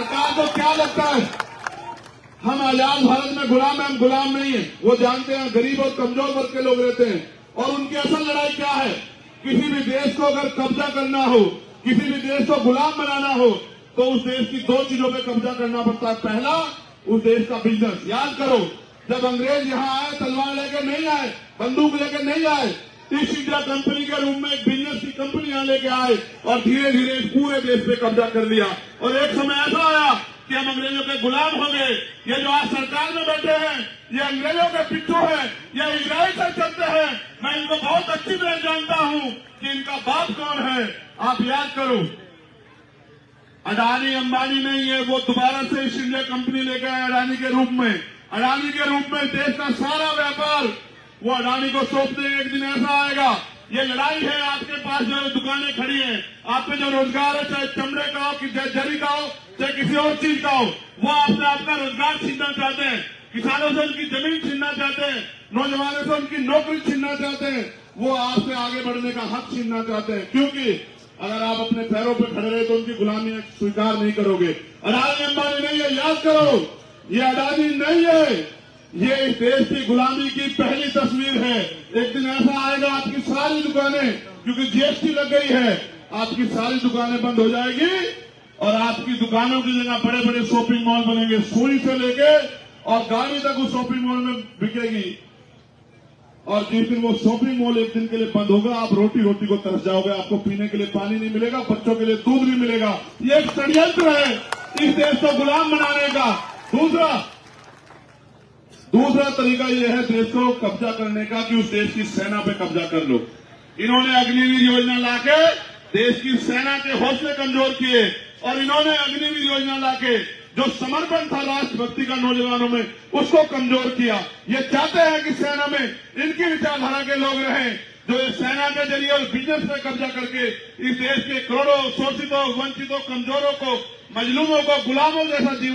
सरकार को क्या लगता है हम आजाद भारत में गुलाम हैं? हम गुलाम नहीं है। वो जानते हैं गरीब और कमजोर वर्ग के लोग रहते हैं और उनकी असल लड़ाई क्या है। किसी भी देश को अगर कब्जा करना हो, किसी भी देश को गुलाम बनाना हो, तो उस देश की दो चीजों पे कब्जा करना पड़ता है। पहला, उस देश का बिजनेस। याद करो, जब अंग्रेज यहां आए तलवार लेकर नहीं आए, बंदूक लेकर नहीं आए, ईस्ट इंडिया कंपनी के रूप में एक बिजनेस की कंपनी यहां लेके आए और धीरे धीरे पूरे देश पे कब्जा कर लिया। और एक समय ऐसा आया कि हम अंग्रेजों के गुलाम हो गए। ये जो आज सरकार में बैठे हैं, ये अंग्रेजों के पिट्ठू हैं, ये इजराइल से चलते हैं। मैं इनको बहुत अच्छी तरह जानता हूं कि इनका बाप कौन है। आप याद करो, अडानी अंबानी नहीं है, वो दोबारा से ईस्ट इंडिया कंपनी लेकर आए अडानी के रूप में। अडानी के रूप में देश का सारा व्यापार वो अडानी को सौंप देंगे। एक दिन ऐसा आएगा, ये लड़ाई है। आपके पास जो दुकानें खड़ी हैं, आप पे जो रोजगार है, चाहे चमड़े का हो, चाहे जरी का हो, चाहे किसी और चीज का हो, वो आपसे आपका रोजगार छीनना चाहते हैं। किसानों से उनकी जमीन छीनना चाहते हैं, नौजवानों से उनकी नौकरी छीनना चाहते हैं, वो आपसे आगे बढ़ने का हक छीनना चाहते हैं। क्योंकि अगर आप अपने पैरों पर खड़े रहे तो उनकी गुलामी स्वीकार नहीं करोगे। अडानी अंबानी नहीं है, याद करो, ये अडानी नहीं है, ये इस देश की गुलामी की पहली तस्वीर है। एक दिन ऐसा आएगा, आपकी सारी दुकानें, क्योंकि जीएसटी लग गई है, आपकी सारी दुकानें बंद हो जाएगी और आपकी दुकानों की जगह बड़े बड़े शॉपिंग मॉल बनेंगे। सुई से लेके और गाड़ी तक उस शॉपिंग मॉल में बिकेगी। और जिस दिन वो शॉपिंग मॉल एक दिन के लिए बंद होगा, आप रोटी रोटी को तरस जाओगे। आपको पीने के लिए पानी नहीं मिलेगा, बच्चों के लिए दूध नहीं मिलेगा। ये एक षड्यंत्र है इस देश को गुलाम बनाने का। दूसरा तरीका यह है देश को कब्जा करने का कि उस देश की सेना पे कब्जा कर लो। इन्होंने अग्निवीर योजना लाके देश की सेना के हौसले कमजोर किए और इन्होंने अग्निवीर योजना लाके जो समर्पण था राष्ट्रभक्ति का नौजवानों में, उसको कमजोर किया। ये चाहते हैं कि सेना में इनकी विचारधारा के लोग रहें, जो इस सेना के जरिए और बिजनेस पे कब्जा करके इस देश के करोड़ों शोषितों, वंचितों, कमजोरों को, मजलूमों को, गुलामों जैसा जीवन